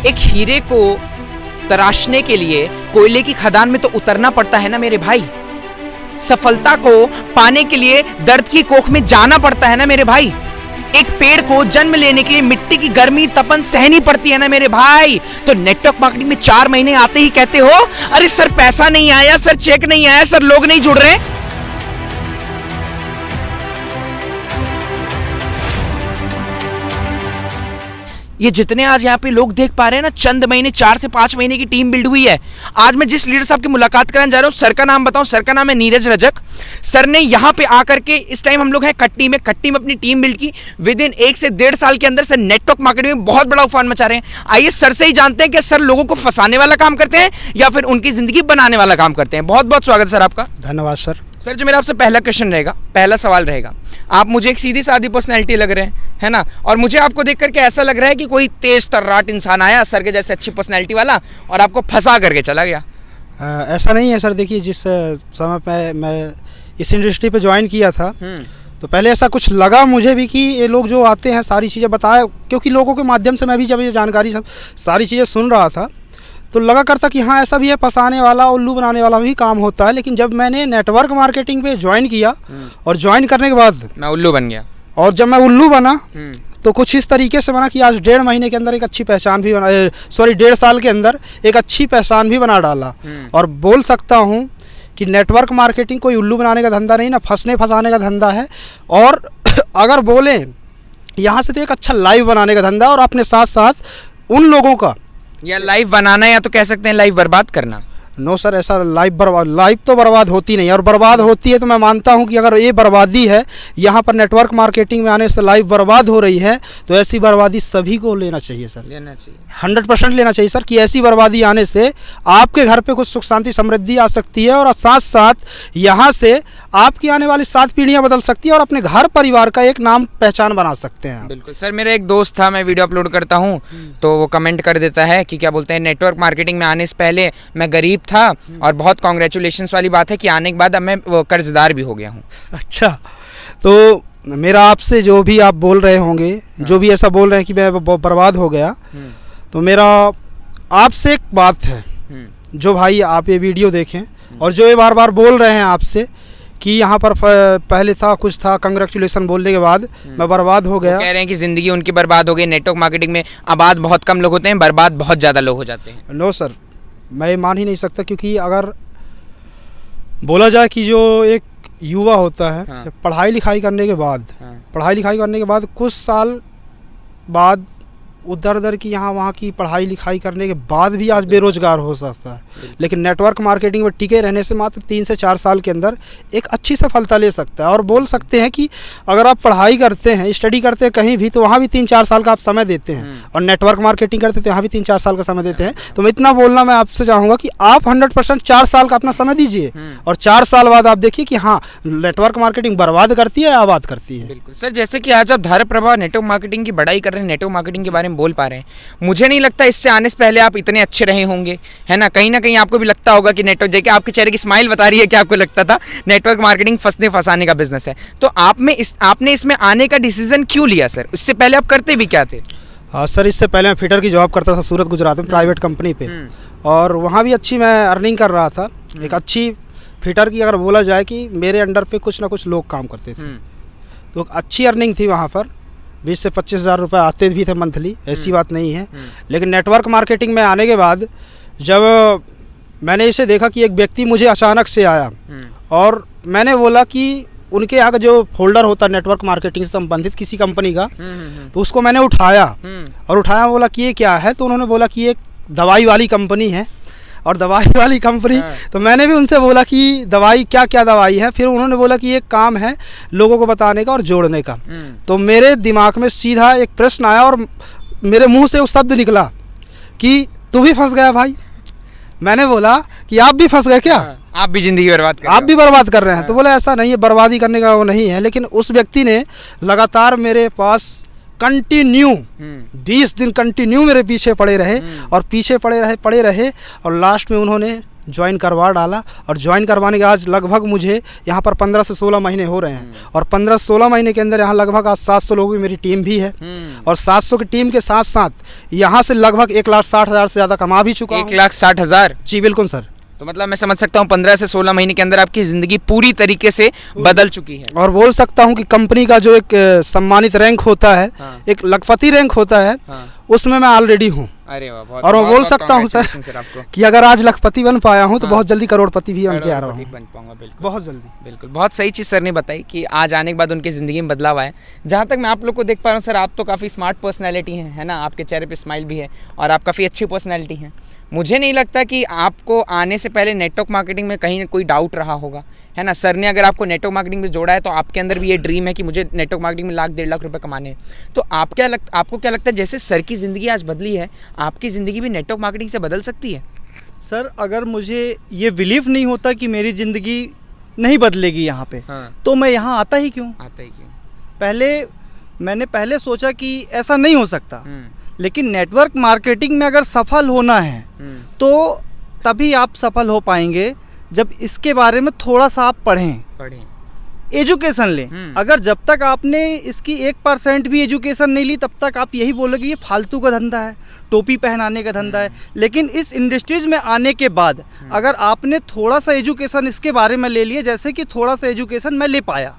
एक हीरे को तराशने के लिए कोयले की खदान में तो उतरना पड़ता है ना मेरे भाई। सफलता को पाने के लिए दर्द की कोख में जाना पड़ता है ना मेरे भाई। एक पेड़ को जन्म लेने के लिए मिट्टी की गर्मी तपन सहनी पड़ती है ना मेरे भाई। तो नेटवर्क मार्केटिंग में 4 महीने आते ही कहते हो अरे सर पैसा नहीं आया, सर चेक नहीं आया, सर लोग नहीं जुड़ रहे। ये जितने आज यहाँ पे लोग देख पा रहे हैं ना, चंद महीने 4 से 5 महीने की टीम बिल्ड हुई है। आज मैं जिस लीडर साहब की मुलाकात कराने जा रहा हूँ, सर का नाम बताऊं, सर का नाम है नीरज रजक। सर ने यहाँ पे आकर के, इस टाइम हम लोग हैं कट्टी में अपनी टीम बिल्ड की। विद इन 1 से 1.5 साल के अंदर सर नेटवर्क मार्केटिंग में बहुत बड़ा उफान मचा रहे हैं। आइए सर से ही जानते हैं कि सर लोगों को फंसाने वाला काम करते हैं या फिर उनकी जिंदगी बनाने वाला काम करते हैं। बहुत बहुत स्वागत सर आपका। धन्यवाद सर। सर जो मेरा आपसे पहला क्वेश्चन रहेगा, पहला सवाल रहेगा, आप मुझे एक सीधी सादी पर्सनैलिटी लग रहे हैं, है ना, और मुझे आपको देख करके ऐसा लग रहा है कि कोई तेज तर्राट इंसान आया सर के जैसे अच्छी पर्सनैलिटी वाला और आपको फंसा करके चला गया। ऐसा नहीं है सर। देखिए, जिस समय पे मैं इस इंडस्ट्री पे ज्वाइन किया था तो पहले ऐसा कुछ लगा मुझे भी कि ये लोग जो आते हैं सारी चीज़ें बताए, क्योंकि लोगों के माध्यम से मैं भी जब ये जानकारी सब सारी चीज़ें सुन रहा था तो लगा करता कि हाँ ऐसा भी है, फंसाने वाला उल्लू बनाने वाला भी काम होता है। लेकिन जब मैंने नेटवर्क मार्केटिंग पे ज्वाइन किया और ज्वाइन करने के बाद मैं उल्लू बन गया। और जब मैं उल्लू बना तो कुछ इस तरीके से बना कि आज 1.5 महीने के अंदर एक अच्छी पहचान भी बना, 1.5 साल के अंदर एक अच्छी पहचान भी बना डाला। और बोल सकता हूँ कि नेटवर्क मार्केटिंग कोई उल्लू बनाने का धंधा नहीं ना, फंसने फंसाने का धंधा है। और अगर बोलें यहाँ से तो एक अच्छा लाइव बनाने का धंधा, और अपने साथ साथ उन लोगों का या लाइव बनाना, या तो कह सकते हैं लाइव बर्बाद करना। नो सर, ऐसा लाइव तो बर्बाद होती नहीं, और बर्बाद होती है तो मैं मानता हूं कि अगर ये बर्बादी है यहाँ पर नेटवर्क मार्केटिंग में आने से लाइव बर्बाद हो रही है तो ऐसी बर्बादी सभी को लेना चाहिए सर, लेना चाहिए, 100% लेना चाहिए सर। कि ऐसी बर्बादी आने से आपके घर पे कुछ सुख शांति समृद्धि आ सकती है, और साथ साथ यहाँ से आपकी आने वाली 7 पीढ़ियाँ बदल सकती है और अपने घर परिवार का एक नाम पहचान बना सकते हैं। बिल्कुल सर। मेरा एक दोस्त था, मैं वीडियो अपलोड करता हूँ तो वो कमेंट कर देता है कि क्या बोलते हैं, नेटवर्क मार्केटिंग में आने से पहले मैं गरीब था और बहुत कांग्रेचुलेशंस वाली बात है कि आने के बाद अब मैं कर्जदार भी हो गया हूँ। अच्छा, तो मेरा आपसे जो भी आप बोल रहे होंगे, जो भी ऐसा बोल रहे हैं कि मैं बर्बाद हो गया, तो मेरा आपसे एक बात है, जो भाई आप ये वीडियो देखें और जो ये बार बार बोल रहे हैं आपसे कि यहाँ पर पहले था कुछ था, कंग्रेचुलेसन बोलने के बाद मैं बर्बाद हो गया, कह रहे हैं कि ज़िंदगी उनकी बर्बाद हो गई। नेटवर्क मार्केटिंग में आबाद बहुत कम लोग होते हैं, बर्बाद बहुत ज़्यादा लोग हो जाते हैं। नो सर, मैं मान ही नहीं सकता, क्योंकि अगर बोला जाए कि जो एक युवा होता है पढ़ाई लिखाई करने के बाद कुछ साल बाद उधर की यहाँ वहाँ की पढ़ाई लिखाई करने के बाद भी आज बेरोजगार हो सकता है, लेकिन नेटवर्क मार्केटिंग में टिके रहने से मात्र 3 से 4 साल के अंदर एक अच्छी सफलता ले सकता है। और बोल सकते हैं कि अगर आप पढ़ाई करते हैं, स्टडी करते हैं कहीं भी, तो वहाँ भी 3-4 साल का आप समय देते हैं, और नेटवर्क मार्केटिंग करते हैं तो यहाँ भी 3-4 साल का समय देते हैं। तो मैं इतना बोलना मैं आपसे चाहूँगा कि आप 100% 4 साल का अपना समय दीजिए, और 4 साल बाद आप देखिए कि हाँ नेटवर्क मार्केटिंग बर्बाद करती है या आबाद करती है। बिल्कुल सर, जैसे कि आज आप धारा प्रभाव नेटवर्क मार्केटिंग की बड़ाई कर रहे हैं, नेटवर्क मार्केटिंग के बारे में बोल पा रहे हैं, मुझे नहीं लगता इससे आने से पहले आप इतने अच्छे रहे होंगे, है ना। कहीं ना कहीं आपको भी लगता होगा कि नेटवर्क, जैसे आपके चेहरे की स्माइल बता रही है कि आपको लगता था नेटवर्क मार्केटिंग फंसने फंसाने का बिजनेस है। तो आपने इसमें आने का डिसीजन क्यों लिया सर? इससे पहले आप करते भी क्या थे? सर, इससे पहले मैं फिटर की जॉब करता था सूरत गुजरात में, प्राइवेट कंपनी पे, और वहाँ भी अच्छी मैं अर्निंग कर रहा था। एक अच्छी फिटर की अगर बोला जाए कि मेरे अंडर पे कुछ ना कुछ लोग काम करते थे, तो अच्छी अर्निंग थी वहाँ पर, 20 से 25 हज़ार रुपये आते भी थे मंथली, ऐसी बात नहीं है। लेकिन नेटवर्क मार्केटिंग में आने के बाद जब मैंने इसे देखा कि एक व्यक्ति मुझे अचानक से आया और मैंने बोला कि उनके यहाँ का जो फोल्डर होता है नेटवर्क मार्केटिंग से संबंधित किसी कंपनी का, तो उसको मैंने उठाया और बोला कि ये क्या है, तो उन्होंने बोला कि ये दवाई वाली कंपनी है। और दवाई वाली कंपनी, तो मैंने भी उनसे बोला कि दवाई क्या क्या दवाई है, फिर उन्होंने बोला कि ये काम है लोगों को बताने का और जोड़ने का। तो मेरे दिमाग में सीधा एक प्रश्न आया और मेरे मुंह से वो शब्द निकला कि तू भी फंस गया भाई। मैंने बोला कि आप भी फंस गए क्या? आप भी जिंदगी बर्बाद कर रहे आप भी बर्बाद कर रहे हैं? तो बोला ऐसा नहीं है, बर्बादी करने का वो नहीं है। लेकिन उस व्यक्ति ने लगातार मेरे पास कंटिन्यू 20 दिन कंटिन्यू मेरे पीछे पड़े रहे और पीछे पड़े रहे और लास्ट में उन्होंने ज्वाइन करवा डाला, और ज्वाइन करवाने के आज लगभग मुझे यहाँ पर 15 से 16 महीने हो रहे हैं, और 15-16 महीने के अंदर यहाँ लगभग आज 700 लोगों की मेरी टीम भी है, और 700 की टीम के साथ साथ यहाँ से लगभग 1,60,000 से ज़्यादा कमा भी चुका हूँ। 1,60,000? जी बिल्कुल सर। तो मतलब मैं समझ सकता हूँ 15 से 16 महीने के अंदर आपकी ज़िंदगी पूरी तरीके से बदल चुकी है। और बोल सकता हूँ कि कंपनी का जो एक सम्मानित रैंक होता है, हाँ। एक लखपति रैंक होता है, हाँ। उसमें मैं ऑलरेडी हूँ। अरे वाह, बहुत, और मैं बहुत, बोल बहुत सकता हूँ सर आपको कि अगर आज लखपति बन पाया हूँ तो हाँ। बहुत जल्दी करोड़पति भी बन के आ रहा हूँ। बन पाऊंगा, बिल्कुल बहुत जल्दी। बिल्कुल। बहुत सही चीज़ सर ने बताई कि आज आने के बाद उनकी ज़िंदगी में बदलाव आया। जहाँ तक मैं आप लोग को देख पा रहा हूँ सर, आप तो काफ़ी स्मार्ट पर्सनैलिटी हैं, है ना, आपके चेहरे पे स्माइल भी है और आप काफ़ी अच्छी पर्सनैलिटी हैं। मुझे नहीं लगता कि आपको आने से पहले नेटवर्क मार्केटिंग में कहीं कोई डाउट रहा होगा, है ना। सर ने अगर आपको नेटवर्क मार्केटिंग में जोड़ा है तो आपके अंदर भी ये ड्रीम है कि मुझे नेटवर्क मार्केटिंग में 1,00,000-1,50,000 रुपये कमाने हैं। तो आपको क्या लगता है, जैसे सर की ज़िंदगी आज बदली है, आपकी ज़िंदगी भी नेटवर्क मार्केटिंग से बदल सकती है? सर अगर मुझे ये बिलीव नहीं होता कि मेरी ज़िंदगी नहीं बदलेगी यहाँ पे, हाँ। तो मैं यहाँ आता ही क्यों? मैंने पहले सोचा कि ऐसा नहीं हो सकता, लेकिन नेटवर्क मार्केटिंग में अगर सफल होना है तो तभी आप सफल हो पाएंगे जब इसके बारे में थोड़ा सा आप पढ़ें, एजुकेशन लें। अगर जब तक आपने इसकी 1% भी एजुकेशन नहीं ली तब तक आप यही बोलोगे ये फालतू का धंधा है, टोपी पहनाने का धंधा है। लेकिन इस इंडस्ट्रीज में आने के बाद अगर आपने थोड़ा सा एजुकेशन इसके बारे में ले लिया, जैसे कि थोड़ा सा एजुकेशन मैं ले पाया,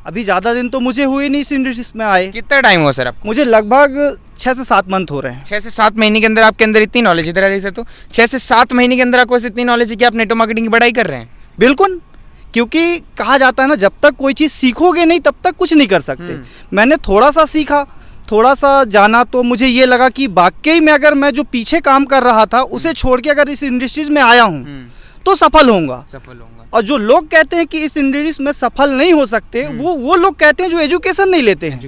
अभी ज़्यादा दिन तो मुझे हुए नहीं इस इंडस्ट्रीज में आए। कितना टाइम हुआ सर आपको? मुझे लगभग 6 से 7 मंथ हो रहे हैं। 6 से 7 महीने के अंदर आपके अंदर इतनी नॉलेज, इधर आइए सर, तो 6 से 7 महीने के अंदर आपको इतनी नॉलेज है कि आप नेटवर्क मार्केटिंग की पढ़ाई कर रहे हैं? बिल्कुल, क्योंकि कहा जाता है ना, जब तक कोई चीज़ सीखोगे नहीं तब तक कुछ नहीं कर सकते। मैंने थोड़ा सा सीखा, थोड़ा सा जाना, तो मुझे ये लगा कि वाकई में अगर मैं जो पीछे काम कर रहा था उसे छोड़ के अगर इस इंडस्ट्रीज में आया हूँ तो सफल होऊंगा। और जो लोग कहते हैं कि इस इंडस्ट्रीज में सफल नहीं हो सकते, वो लोग कहते हैं जो एजुकेशन नहीं लेते हैं।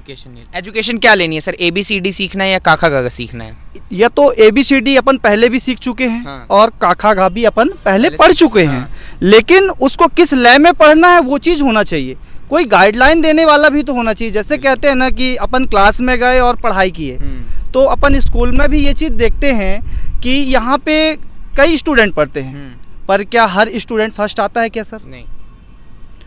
एजुकेशन क्या लेनी है सर? ABCD सीखना है या काखा गागा सीखना है? या तो ABCD अपन पहले भी सीख चुके हैं, हाँ। और काखा गा भी अपन पहले पढ़ चुके हैं, लेकिन उसको किस लय में पढ़ना है वो चीज़ होना चाहिए। कोई गाइडलाइन देने वाला भी तो होना चाहिए। जैसे कहते हैं ना कि अपन क्लास में गए और पढ़ाई किए, तो अपन स्कूल में भी ये चीज़ देखते हैं कि यहाँ पे कई स्टूडेंट पढ़ते हैं, पर क्या हर स्टूडेंट फर्स्ट आता है क्या सर? नहीं।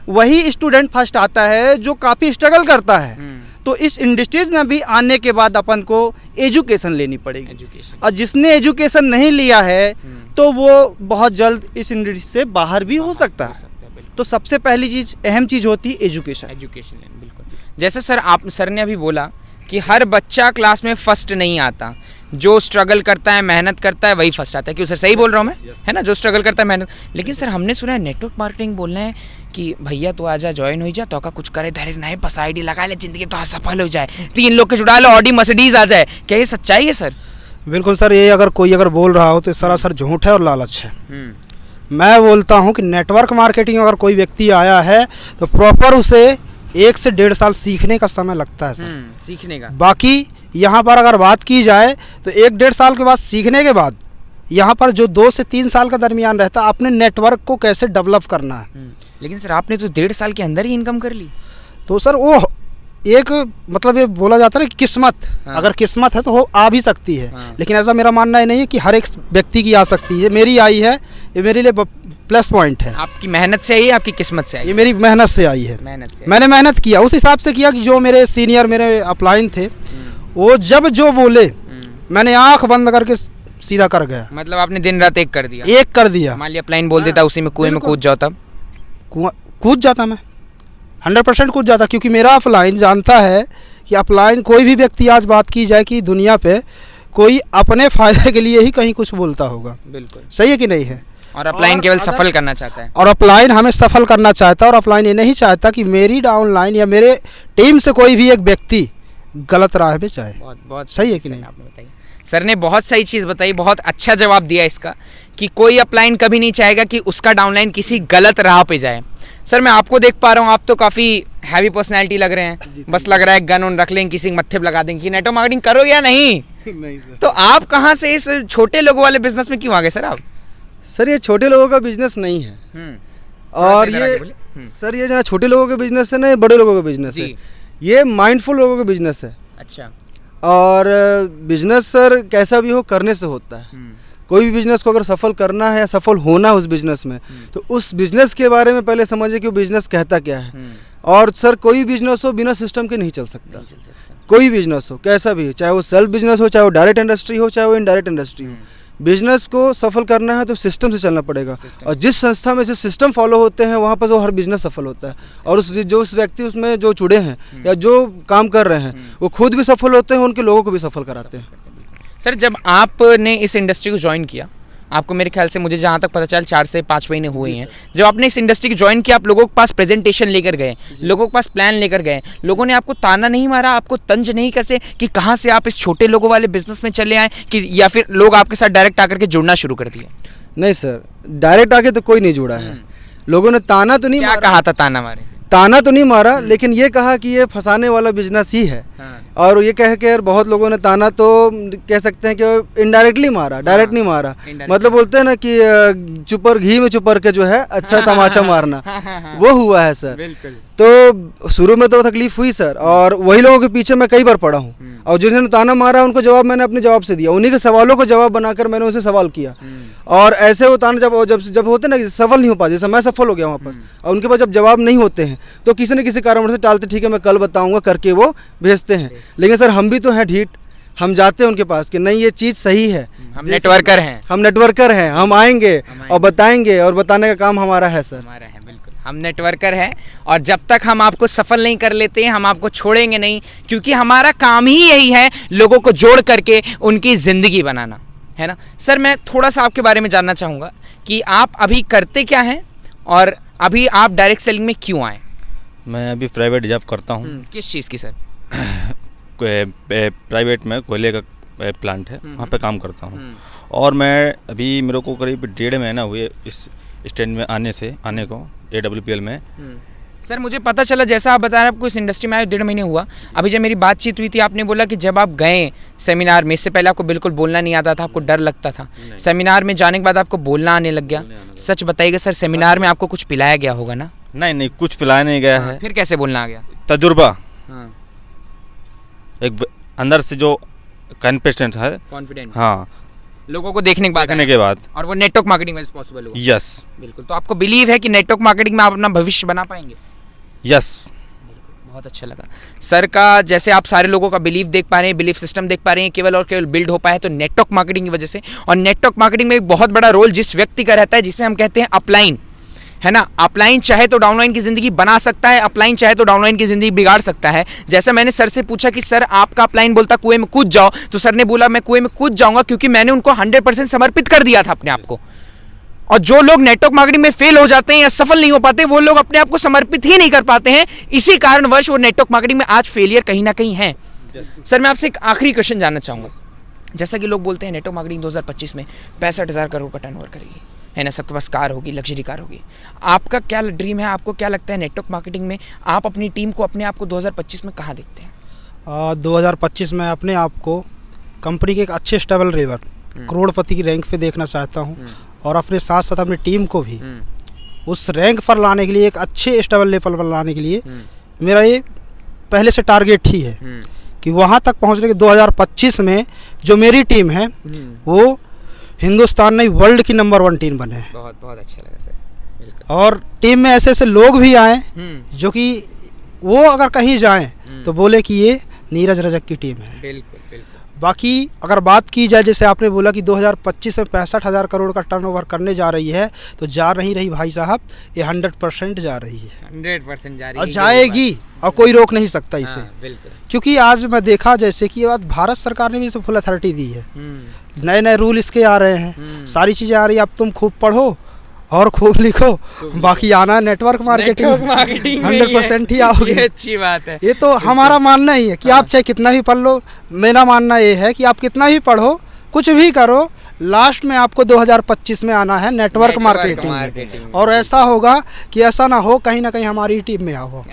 वही स्टूडेंट फर्स्ट आता है जो काफ़ी स्ट्रगल करता है। तो इस इंडस्ट्रीज में भी आने के बाद अपन को एजुकेशन लेनी पड़ेगी, और जिसने एजुकेशन नहीं लिया है तो वो बहुत जल्द इस इंडस्ट्री से बाहर भी हो सकता है। तो सबसे पहली चीज़, अहम चीज़ होती है एजुकेशन। बिल्कुल। जैसे सर ने अभी बोला कि हर बच्चा क्लास में फर्स्ट नहीं आता, जो स्ट्रगल करता है, मेहनत करता है, वही फर्स्ट आता है। क्यों सर, सही बोल रहा हूँ मैं, है ना? जो स्ट्रगल करता है, मेहनत। लेकिन सर हमने सुना है नेटवर्क मार्केटिंग बोलना है कि भैया तो आजा, ज्वाइन हो जा, तो का कुछ करे, धैर्य नहीं, बस आईडी लगा ले, जिंदगी तो सफल हो जाए, 3 लोग के जुड़ा लो, ऑडी मर्सिडीज आ जाए। क्या ये सच्चाई है सर? बिल्कुल सर, ये अगर कोई बोल रहा हो तो सरासर झूठ है और लालच है। मैं बोलता हूँ कि नेटवर्क मार्केटिंग अगर कोई व्यक्ति आया है तो प्रॉपर उसे 1 से 1.5 साल सीखने का समय लगता है सर, सीखने का। बाकी यहाँ पर अगर बात की जाए तो 1-1.5 साल के बाद सीखने के बाद यहाँ पर जो 2 से 3 साल का दरमियान रहता है, अपने नेटवर्क को कैसे डेवलप करना है। लेकिन सर आपने तो 1.5 साल के अंदर ही इनकम कर ली। तो सर वो एक मतलब ये बोला जाता है कि किस्मत, हाँ। अगर किस्मत है तो वो आ भी सकती है, हाँ। लेकिन ऐसा मेरा मानना ही नहीं है कि हर एक व्यक्ति की आ सकती है। मेरी आई है, ये मेरे लिए प्लस पॉइंट है। आपकी मेहनत से आई है, आपकी किस्मत से आई? ये मेरी मेहनत से आई है। मेहनत से मैंने मेहनत किया, उस हिसाब से किया कि जो मेरे सीनियर मेरे अपलाइन थे वो जब जो बोले मैंने आंख बंद करके सीधा कर गया। मतलब आपने दिन रात एक कर दिया? एक कर दिया। मान लिया अपलाइन बोल देता उसी में कुएं में कूद जाओ, तब कूद जाता मैं 100% कूद जाता, क्योंकि मेरा अपलाइन जानता है कि अपलाइन कोई भी व्यक्ति, आज बात की जाए कि दुनिया पे कोई अपने फायदे के लिए ही कहीं कुछ बोलता होगा। बिल्कुल सही है कि नहीं है? और अपलाइन केवल सफल करना चाहता है, और अपलाइन हमें सफल करना चाहता है, और अपलाइन ये नहीं चाहता कि मेरी डाउनलाइन या मेरे टीम से कोई भी एक व्यक्ति गलत राह पे जाए। बहुत सही है कि नहीं? आपने बताइए। सर ने बहुत सही चीज़ बताई, बहुत अच्छा जवाब दिया इसका कि कोई अपलाइन कभी नहीं चाहेगा कि उसका डाउनलाइन किसी गलत राह पे जाए। सर मैं आपको देख पा रहा हूँ, आप तो काफ़ी हैवी पर्सनैलिटी लग रहे हैं, बस लग रहा है गन उन रख लेंगे, किसी के मत्थे पे लगा देंगे कि नेटवर्क मार्केटिंग करो या नहीं। नहीं सर। तो आप कहाँ से इस छोटे लोगों वाले बिजनेस में क्यों आ गए सर आप? सर ये छोटे लोगों का बिजनेस नहीं है, और ये सर ये जो छोटे लोगों का बिजनेस है ना, ये बड़े लोगों का बिजनेस है, ये माइंडफुल लोगों का बिजनेस है। अच्छा। और बिजनेस सर कैसा भी हो करने से होता है। कोई भी बिजनेस को अगर सफल करना है या सफल होना है उस बिजनेस में, तो उस बिजनेस के बारे में पहले समझिए कि वो बिजनेस कहता क्या है। और सर कोई बिजनेस हो बिना सिस्टम के नहीं चल सकता। कोई बिजनेस हो कैसा भी, चाहे वो सेल्फ बिजनेस हो, चाहे वो डायरेक्ट इंडस्ट्री हो, चाहे वो इनडायरेक्ट इंडस्ट्री हो, बिजनेस को सफल करना है तो सिस्टम से चलना पड़ेगा। और जिस संस्था में से सिस्टम फॉलो होते हैं वहाँ पर वो हर बिजनेस सफल होता है। और उस व्यक्ति उसमें जो जुड़े हैं या जो काम कर रहे हैं वो खुद भी सफल होते हैं, उनके लोगों को भी सफल कराते हैं। सर जब आपने इस इंडस्ट्री को ज्वाइन किया, आपको मेरे ख्याल से मुझे जहाँ तक पता चला 4 से 5 महीने हुए हैं, जब आपने इस इंडस्ट्री को ज्वाइन किया, आप लोगों के पास प्रेजेंटेशन लेकर गए, लोगों के पास प्लान लेकर गए, लोगों ने आपको ताना नहीं मारा, आपको तंज नहीं कैसे कि कहाँ से आप इस छोटे लोगों वाले बिजनेस में चले आए, कि या फिर लोग आपके साथ डायरेक्ट आकर के जुड़ना शुरू कर दिया? नहीं सर, डायरेक्ट आके तो कोई नहीं जुड़ा है। लोगों ने ताना तो नहीं क्या मारा, कहा था ताना मारे? ताना तो नहीं मारा, लेकिन ये कहा कि ये फंसाने वाला बिजनेस ही है। और ये कह के बहुत लोगों ने ताना तो कह सकते हैं कि इनडायरेक्टली मारा, डायरेक्ट नहीं मारा। मतलब बोलते हैं ना कि चुपर घी में चुपर के जो है अच्छा तमाचा मारना, वो हुआ है सर। बिल्कुल। तो शुरू में तो तकलीफ हुई सर, और वही लोगों के पीछे मैं कई बार पड़ा हूँ, और जिन्होंने ताना मारा उनको जवाब मैंने अपने जवाब से दिया, उन्हीं के सवालों को जवाब बनाकर मैंने उनसे सवाल किया। और ऐसे वो ताना जब होते ना कि सफल नहीं हो पाते, जैसे मैं सफल हो गया वहाँ पर, और उनके पास जब जवाब नहीं होते हैं तो किसी न किसी कारण से टालते, ठीक है मैं कल बताऊँगा करके वो भेजते हैं। लेकिन सर हम भी तो हैं ढीठ, हम जाते हैं उनके पास कि नहीं ये चीज़ सही है, हम नेटवर्कर हैं, हम आएंगे और बताएंगे, और बताने का काम हमारा है सर। हमारा है, बिल्कुल हम नेटवर्कर हैं। और जब तक हम आपको सफल नहीं कर लेते हैं हम आपको छोड़ेंगे नहीं, क्योंकि हमारा काम ही यही है लोगों को जोड़ करके उनकी ज़िंदगी बनाना, है ना। सर मैं थोड़ा सा आपके बारे में जानना चाहूँगा कि आप अभी करते क्या हैं और अभी आप डायरेक्ट सेलिंग में क्यों आए? मैं अभी प्राइवेट जॉब करता हूँ। किस चीज़ की सर? प्राइवेट में कोयले का प्लांट है, वहाँ पे काम करता हूँ। और मैं अभी मेरे को करीब 1.5 महीना हुए इस स्टैंड में आने को AWPL में। सर मुझे पता चला, जैसा आप बता रहे हैं आपको इस इंडस्ट्री में आए 1.5 महीने हुआ। अभी जब मेरी बातचीत हुई थी आपने बोला कि जब आप गए सेमिनार में, इससे पहले आपको बिल्कुल बोलना नहीं आता था, आपको डर लगता था, सेमिनार में जाने के बाद आपको बोलना आने लग गया। सच बताइएगा सर, सेमिनार में आपको कुछ पिलाया गया होगा ना? नहीं, कुछ पिलाया नहीं गया है। फिर कैसे बोलना आ गया? तजुर्बा, एक अंदर से जो कॉन्फिडेंट है, कॉन्फिडेंट, हाँ, लोगों को देखने के बाद और वो नेटवर्क मार्केटिंग में पॉसिबल हुआ। यस बिल्कुल। तो आपको बिलीव है कि नेटवर्क मार्केटिंग में आप अपना भविष्य बना पाएंगे? यस। बहुत अच्छा लगा सर का, जैसे आप सारे लोगों का बिलीव देख पा रहे हैं, बिलीफ सिस्टम देख पा रहे हैं, केवल और केवल बिल्ड हो पाया है तो नेटवर्क मार्केटिंग की वजह से। और नेटवर्क मार्केटिंग में एक बहुत बड़ा रोल जिस व्यक्ति का रहता है जिसे हम कहते हैं अपलाइन, है ना। अपलाइन चाहे तो डाउनलाइन की ज़िंदगी बना सकता है, अपलाइन चाहे तो डाउनलाइन की ज़िंदगी बिगाड़ सकता है। जैसा मैंने सर से पूछा कि सर आपका अपलाइन बोलता कुएं में कूद जाओ, तो सर ने बोला मैं कुएं में कूद जाऊंगा क्योंकि मैंने उनको 100% समर्पित कर दिया था अपने आप को। और जो लोग नेटवर्क मार्केटिंग में फेल हो जाते हैं या सफल नहीं हो पाते, वो लोग अपने आप को समर्पित ही नहीं कर पाते हैं, इसी कारणवश वो नेटवर्क मार्केटिंग में आज फेलियर कहीं ना कहीं है। सर मैं आपसे एक आखिरी क्वेश्चन जानना चाहूँगा, जैसा कि लोग बोलते हैं नेटवर्क मार्केटिंग 2025 में 65,000 करोड़ का टर्नओवर करेगी, है ना, सबके पास कार होगी, लग्जरी कार होगी। आपका क्या ड्रीम है? आपको क्या लगता है नेटवर्क मार्केटिंग में आप अपनी टीम को, अपने आप को 2025 में कहाँ देखते हैं? 2025 में अपने आप को कंपनी के एक अच्छे स्टेबल लेवल, करोड़पति की रैंक पे देखना चाहता हूँ, और अपने साथ साथ अपनी टीम को भी उस रैंक पर लाने के लिए, एक अच्छे स्टेबल लेवल पर लाने के लिए मेरा ये पहले से टारगेट ही है कि वहाँ तक पहुँचने के 2025 में जो मेरी टीम है वो हिंदुस्तान नहीं वर्ल्ड की नंबर 1 टीम बने। बहुत बहुत अच्छा लगा सर। और टीम में ऐसे ऐसे लोग भी आए जो कि वो अगर कहीं जाएं तो बोले कि ये नीरज रजक की टीम है। बिल्कुल बिल्कुल। बाकी अगर बात की जाए, जैसे आपने बोला कि 2025 में 65,000 करोड़ का टर्नओवर करने जा रही है, तो जा नहीं रही भाई साहब, ये 100% जा रही है, 100% जा रही है और जाएगी, और कोई रोक नहीं सकता इसे। बिल्कुल। क्योंकि आज मैं देखा जैसे कि आज भारत सरकार ने भी इसे फुल अथॉरिटी दी है, नए नए रूल इसके आ रहे हैं, सारी चीज़ें आ रही है। अब तुम खूब पढ़ो और खूब लिखो, बाकी आना नेटवर्क मार्केटिंग 100% ही आओगे। अच्छी बात है। ये तो हमारा मानना ही है कि आप चाहे कितना भी पढ़ लो, मेरा मानना ये है कि आप कितना भी पढ़ो, कुछ भी करो, लास्ट में आपको 2025 में आना है नेटवर्क मार्केटिंग में। और ऐसा होगा कि ऐसा ना हो कहीं ना कहीं हमारी टीम में आओ।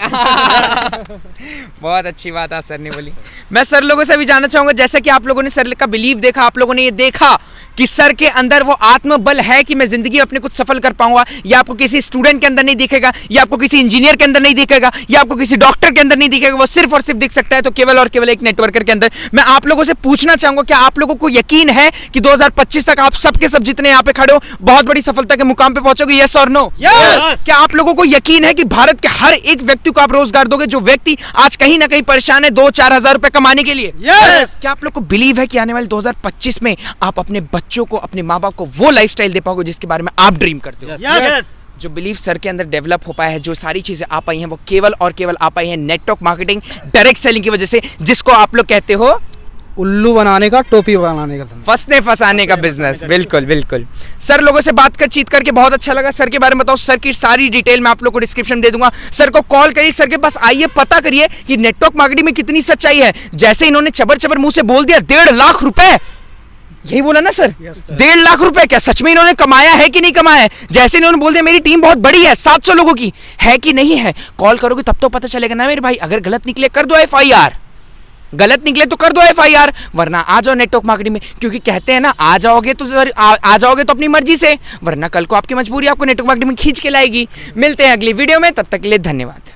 बहुत अच्छी बात आप सर ने बोली। मैं सर लोगों से भी जानना चाहूँगा, जैसा कि आप लोगों ने सर का बिलीव देखा, आप लोगों ने ये देखा कि सर के अंदर वो आत्मबल है कि मैं जिंदगी में अपने कुछ सफल कर पाऊंगा, या आपको किसी स्टूडेंट के अंदर नहीं दिखेगा, या आपको किसी इंजीनियर के अंदर नहीं दिखेगा, या आपको किसी डॉक्टर के अंदर नहीं दिखेगा, वो सिर्फ और सिर्फ दिख सकता है तो केवल और केवल एक नेटवर्कर के अंदर। मैं आप लोगों से पूछना चाहूंगा, क्या आप लोगों को यकीन है कि 2025 तक आप सब के सब जितने यहाँ पे खड़े हो बहुत बड़ी सफलता के मुकाम पे पहुंचोगे? यस और नो? क्या आप लोगों को यकीन है कि भारत के हर एक व्यक्ति को आप रोजगार दोगे, जो व्यक्ति आज कहीं ना कहीं परेशान है 2-4 हजार रुपए कमाने के लिए? क्या आप लोग को बिलीव है कि आने वाले 2025 में आप अपने बच्चों को, अपने माँ बाप को वो लाइफस्टाइल दे पाओगे जिसके बारे में आप ड्रीम करते हो? जो बिलीव सर के अंदर डेवलप हो पाया है, जो सारी चीजें आ पाई हैं, वो केवल और केवल आ पाई हैं नेटवर्क मार्केटिंग, डायरेक्ट सेलिंग की वजह से, जिसको आप लोग कहते हो उल्लू बनाने का, टोपी बनाने का धंधा, फंसने फंसाने का बिजनेस। बिल्कुल बिल्कुल सर, लोगों से बात कर चीत करके बहुत अच्छा लगा। सर के बारे में बताओ, सर की सारी डिटेल मैं आप लोग को डिस्क्रिप्शन में दे दूंगा। सर को कॉल करिए, सर के पास आइए, पता करिए कि नेटवर्क मार्केटिंग में कितनी सच्चाई है। जैसे इन्होंने चबर चबर मुंह से बोल दिया 1.5 लाख रुपए, यही बोला ना सर? 1.5 लाख रुपए क्या सच में इन्होंने कमाया है कि नहीं कमाया है? जैसे इन्होंने बोल दिया मेरी टीम बहुत बड़ी है, 700 लोगों की है कि नहीं है, कॉल करोगे तब तो पता चलेगा ना मेरे भाई। अगर गलत निकले कर दो FIR, गलत निकले तो कर दो FIR, वरना आ जाओ नेटवर्क मार्केटिंग में। क्योंकि कहते हैं ना, आ जाओगे तो अपनी मर्जी से, वरना कल को आपकी मजबूरी आपको नेटवर्क मार्केटिंग में खींच के लाएगी। मिलते हैं अगली वीडियो में, तब तक के लिए धन्यवाद।